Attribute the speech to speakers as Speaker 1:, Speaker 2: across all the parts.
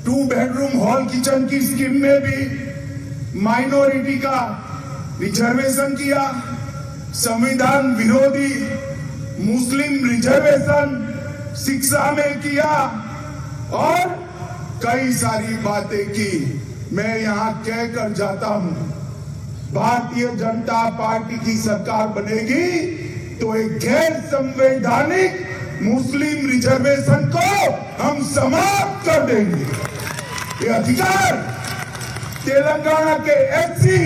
Speaker 1: 2 bedroom hall kitchen की scheme में भी माइनॉरिटी का रिजर्वेशन किया, संविधान विरोधी मुस्लिम रिजर्वेशन शिक्षा में किया और कई सारी बातें की। मैं यहां कहकर जाता हूं, भारतीय जनता पार्टी की सरकार बनेगी तो एक गैर संवैधानिक मुस्लिम रिजर्वेशन को हम समाप्त कर देंगे। ये अधिकार तेलंगाना के एससी,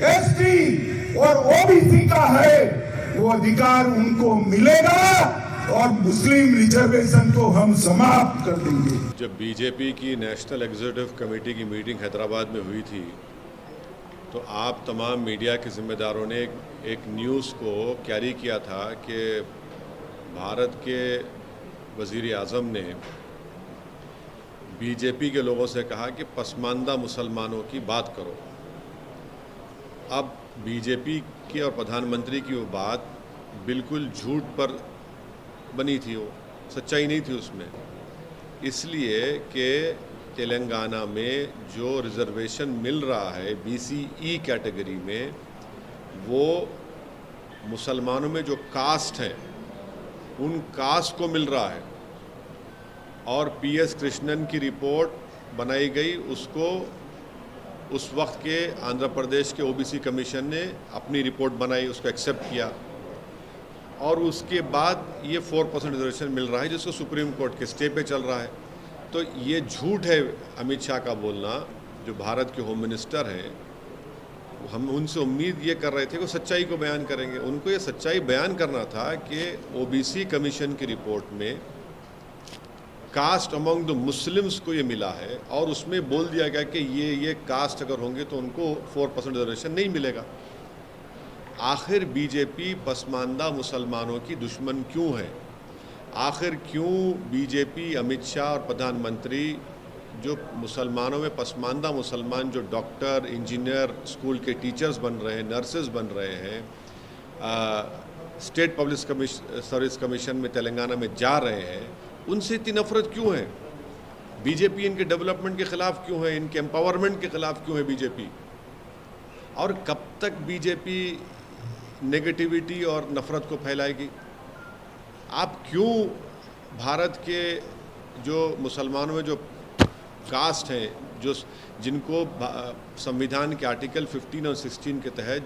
Speaker 1: एसटी और ओबीसी का है, वो अधिकार उनको मिलेगा और मुस्लिम रिजर्वेशन को हम समाप्त कर देंगे।
Speaker 2: जब बीजेपी की नेशनल एग्जीक्यूटिव कमेटी की मीटिंग हैदराबाद में हुई थी तो आप तमाम मीडिया के जिम्मेदारों ने एक न्यूज़ को कैरी किया था कि भारत के वज़ीर आज़म ने बीजेपी के लोगों से कहा कि पसमानदा मुसलमानों की बात करो। अब बीजेपी की और प्रधानमंत्री की वो बात बिल्कुल झूठ पर बनी थी, वो सच्चाई नहीं थी उसमें, इसलिए कि तेलंगाना में जो रिजर्वेशन मिल रहा है BCE कैटेगरी में, वो मुसलमानों में जो कास्ट हैं उन कास्ट को मिल रहा है। और PS कृष्णन की रिपोर्ट बनाई गई, उसको उस वक्त के आंध्र प्रदेश के OBC कमीशन ने अपनी रिपोर्ट बनाई, उसको एक्सेप्ट किया और उसके बाद ये 4% रिजर्वेशन मिल रहा है जिसको सुप्रीम कोर्ट के स्टे पे चल रहा है। तो ये झूठ है अमित शाह का बोलना, जो भारत के होम मिनिस्टर हैं। हम उनसे उम्मीद ये कर रहे थे कि सच्चाई को बयान करेंगे। उनको ये सच्चाई बयान करना था कि OBC कमीशन की रिपोर्ट में कास्ट अमंग द मुस्लिम्स को ये मिला है और उसमें बोल दिया गया कि ये कास्ट अगर होंगे तो उनको 4% रिजर्वेशन नहीं मिलेगा। आखिर बीजेपी पसमानदा मुसलमानों की दुश्मन क्यों है? आखिर क्यों बीजेपी, अमित शाह और प्रधानमंत्री जो मुसलमानों में पसमानदा मुसलमान जो डॉक्टर, इंजीनियर, स्कूल के टीचर्स बन रहे हैं, नर्सेज बन रहे हैं, स्टेट पब्लिक सर्विस कमीशन में तेलंगाना में जा रहे हैं, उनसे इतनी नफरत क्यों है? बीजेपी इनके डेवलपमेंट के ख़िलाफ़ क्यों है? इनके एम्पावरमेंट के ख़िलाफ़ क्यों है बीजेपी? और कब तक बीजेपी नेगेटिविटी और नफ़रत को फैलाएगी? आप क्यों भारत के जो मुसलमानों में जो कास्ट हैं, जो जिनको संविधान के आर्टिकल 15 और 16 के तहत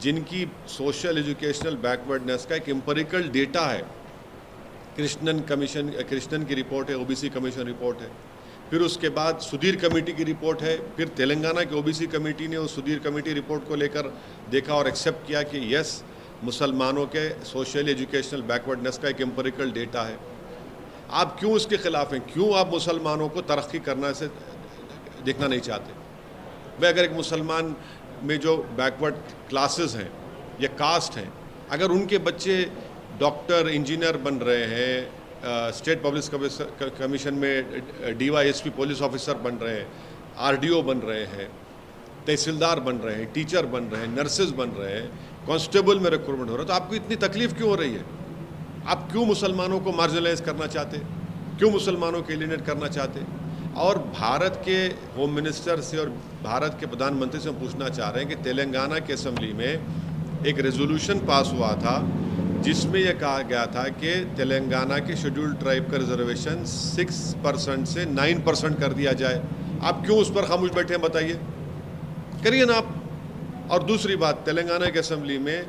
Speaker 2: जिनकी सोशल एजुकेशनल बैकवर्डनेस का एक एम्पिरिकल डेटा है, कृष्णन की रिपोर्ट है, OBC कमीशन रिपोर्ट है, फिर उसके बाद सुधीर कमेटी की रिपोर्ट है, फिर तेलंगाना की OBC कमेटी ने उस सुधीर कमेटी रिपोर्ट को लेकर देखा और एक्सेप्ट किया कि यस, मुसलमानों के सोशल एजुकेशनल बैकवर्डनेस का एक एम्पिरिकल डेटा है। आप क्यों उसके ख़िलाफ़ हैं? क्यों आप मुसलमानों को तरक्की करना से देखना नहीं चाहते? भाई, अगर एक मुसलमान में जो बैकवर्ड क्लासेस हैं या कास्ट हैं, अगर उनके बच्चे डॉक्टर, इंजीनियर बन रहे हैं, स्टेट पब्लिक कमीशन में DYSP पुलिस ऑफिसर बन रहे हैं, RDO बन रहे हैं, तहसीलदार बन रहे हैं, टीचर बन रहे हैं, नर्सेज बन रहे हैं, कांस्टेबल में रिक्रूटमेंट हो रहा है, तो आपको इतनी तकलीफ़ क्यों हो रही है? आप क्यों मुसलमानों को मार्जिनलाइज करना चाहते? क्यों मुसलमानों को एलिनेट करना चाहते? और भारत के होम मिनिस्टर से और भारत के प्रधानमंत्री से हम पूछना चाह रहे हैं कि तेलंगाना की असेंबली में एक रेजोल्यूशन पास हुआ था जिसमें यह कहा गया था कि तेलंगाना के शेड्यूल्ड ट्राइब का रिजर्वेशन 6% से 9% कर दिया जाए। आप क्यों उस पर खामोश बैठे हैं? बताइए, करिए ना आप। और दूसरी बात, तेलंगाना की असेंबली में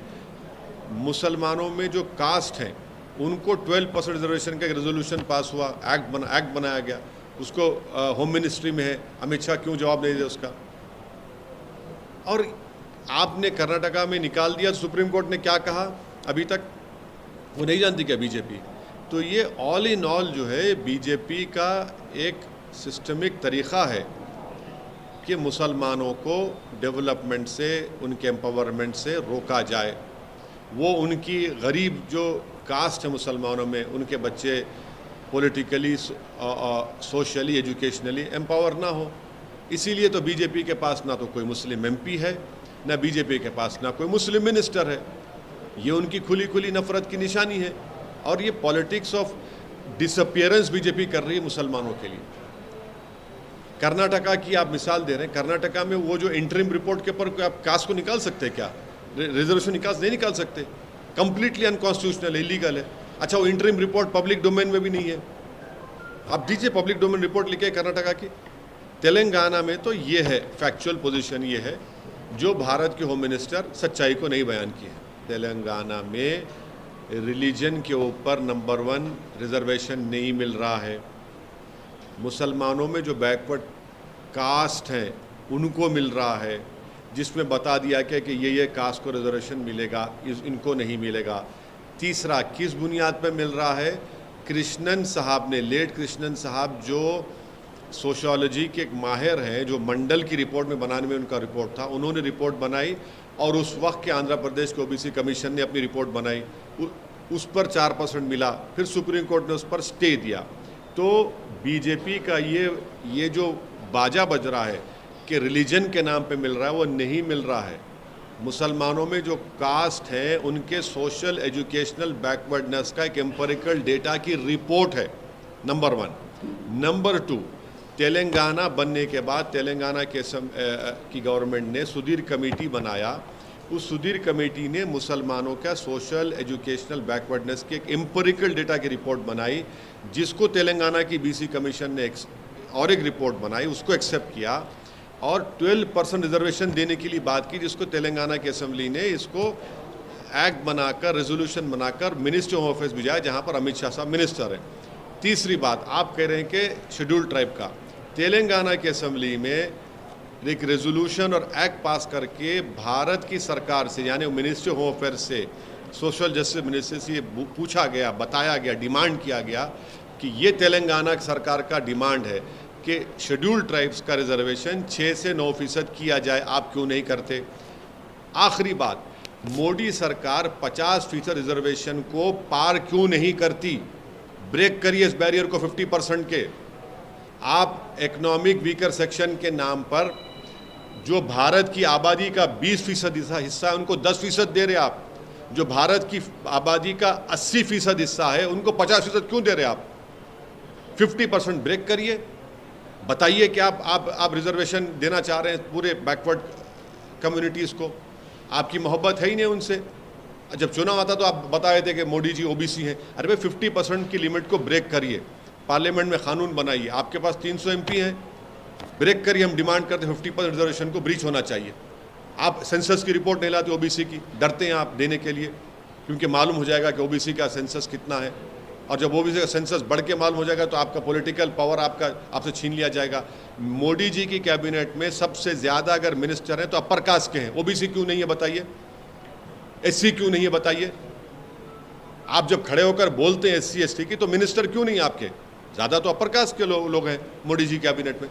Speaker 2: मुसलमानों में जो कास्ट हैं उनको 12% रिजर्वेशन का एक रेजोल्यूशन पास हुआ, एक्ट बनाया गया, उसको होम मिनिस्ट्री में है। अमित शाह क्यों जवाब नहीं दे उसका? और आपने कर्नाटका में निकाल दिया, सुप्रीम कोर्ट ने क्या कहा अभी तक वो नहीं जानती क्या बीजेपी? तो ये ऑल इन ऑल जो है बीजेपी का एक सिस्टमिक तरीक़ा है कि मुसलमानों को डेवलपमेंट से, उनके एम्पावरमेंट से रोका जाए। वो उनकी गरीब जो कास्ट है मुसलमानों में, उनके बच्चे पॉलिटिकली, सोशली, एजुकेशनली एम्पावर ना हो। इसीलिए तो बीजेपी के पास ना तो कोई मुस्लिम MP है, ना बीजेपी के पास ना कोई मुस्लिम मिनिस्टर है। ये उनकी खुली खुली नफरत की निशानी है और ये पॉलिटिक्स ऑफ डिसअपियरेंस बीजेपी कर रही है मुसलमानों के लिए। कर्नाटका की आप मिसाल दे रहे हैं, कर्नाटका में वो जो इंटरिम रिपोर्ट के ऊपर आप कास्ट को निकाल सकते हैं क्या? रिजर्वेशन नहीं निकाल सकते, कंप्लीटली अनकॉन्स्टिट्यूशनल, इलीगल है। अच्छा, वो इंटरिम रिपोर्ट पब्लिक डोमेन में भी नहीं है, आप दीजिए पब्लिक डोमेन रिपोर्ट लिखे कर्नाटका की। तेलंगाना में तो ये है, फैक्चुअल पोजीशन ये है, जो भारत के होम मिनिस्टर सच्चाई को नहीं बयान किए। तेलंगाना में रिलीजन के ऊपर नंबर 1 रिजर्वेशन नहीं मिल रहा है। मुसलमानों में जो बैकवर्ड कास्ट हैं उनको मिल रहा है, जिसमें बता दिया गया कि ये कास्ट को रिजर्वेशन मिलेगा, इनको नहीं मिलेगा। तीसरा, किस बुनियाद पर मिल रहा है? कृष्णन साहब ने, लेट कृष्णन साहब जो सोशियोलॉजी के एक माहिर हैं, जो मंडल की रिपोर्ट में बनाने में उनका रिपोर्ट था, उन्होंने रिपोर्ट बनाई और उस वक्त के आंध्र प्रदेश के ओबीसी कमीशन ने अपनी रिपोर्ट बनाई, उस पर 4% मिला, फिर सुप्रीम कोर्ट ने उस पर स्टे दिया। तो बीजेपी का ये जो बाजा बज रहा है कि रिलीजन के नाम पे मिल रहा है, वो नहीं मिल रहा है। मुसलमानों में जो कास्ट है उनके सोशल एजुकेशनल बैकवर्डनेस का एक एम्पिरिकल डेटा की रिपोर्ट है, नंबर 1। नंबर 2, तेलंगाना बनने के बाद तेलंगाना की गवर्नमेंट ने सुधीर कमेटी बनाया। उस सुधीर कमेटी ने मुसलमानों का सोशल एजुकेशनल बैकवर्डनेस की एक एम्पिरिकल डेटा की रिपोर्ट बनाई, जिसको तेलंगाना की बीसी कमीशन ने और एक रिपोर्ट बनाई, उसको एक्सेप्ट किया और 12% रिजर्वेशन देने के लिए बात की, जिसको तेलंगाना की असेंबली ने इसको एक्ट बनाकर, रेजोल्यूशन बनाकर मिनिस्ट्री ऑफ अफेयर्स भिजाया, जहां पर अमित शाह साहब मिनिस्टर हैं। तीसरी बात, आप कह रहे हैं कि शेड्यूल्ड ट्राइब का, तेलंगाना की असेंबली में एक रेजोल्यूशन और एक्ट पास करके भारत की सरकार से, यानी मिनिस्ट्री होम अफेयर्स से, सोशल जस्टिस मिनिस्ट्री से ये पूछा गया, बताया गया, डिमांड किया गया कि ये तेलंगाना सरकार का डिमांड है कि शेड्यूल्ड ट्राइब्स का रिजर्वेशन 6 से 9% किया जाए, आप क्यों नहीं करते? आखिरी बात, मोदी सरकार 50% रिजर्वेशन को पार क्यों नहीं करती? ब्रेक करिए इस बैरियर को 50% के। आप इकोनॉमिक वीकर सेक्शन के नाम पर जो भारत की आबादी का 20% हिस्सा है उनको 10% दे रहे आप, जो भारत की आबादी का 80% हिस्सा है उनको 50% क्यों दे रहे आप? 50% ब्रेक करिए, बताइए कि आप रिजर्वेशन देना चाह रहे हैं पूरे बैकवर्ड कम्युनिटीज़ को, आपकी मोहब्बत है ही नहीं उनसे। जब चुनाव आता तो आप बताए थे कि मोदी जी ओबीसी हैं। अरे भाई 50% की लिमिट को ब्रेक करिए, पार्लियामेंट में कानून बनाइए, आपके पास 300 एमपी हैं, ब्रेक करिए। हम डिमांड करते हैं 50% रिजर्वेशन को ब्रीच होना चाहिए। आप सेंसस की रिपोर्ट नहीं लाते ओबीसी की, डरते हैं आप देने के लिए, क्योंकि मालूम हो जाएगा कि ओबीसी का सेंसस कितना है, और जब ओबीसी का सेंसस बढ़ के मालूम हो जाएगा तो आपका पॉलिटिकल पावर आपसे छीन लिया जाएगा। मोदी जी की कैबिनेट में सबसे ज़्यादा अगर मिनिस्टर हैं तो अपर कास्ट के हैं, ओबीसी क्यों नहीं है बताइए? एससी क्यों नहीं है बताइए? आप जब खड़े होकर बोलते हैं एससी एसटी की, तो मिनिस्टर क्यों नहीं है आपके? ज़्यादा तो अपर कास्ट के लोग हैं मोदी जी कैबिनेट में।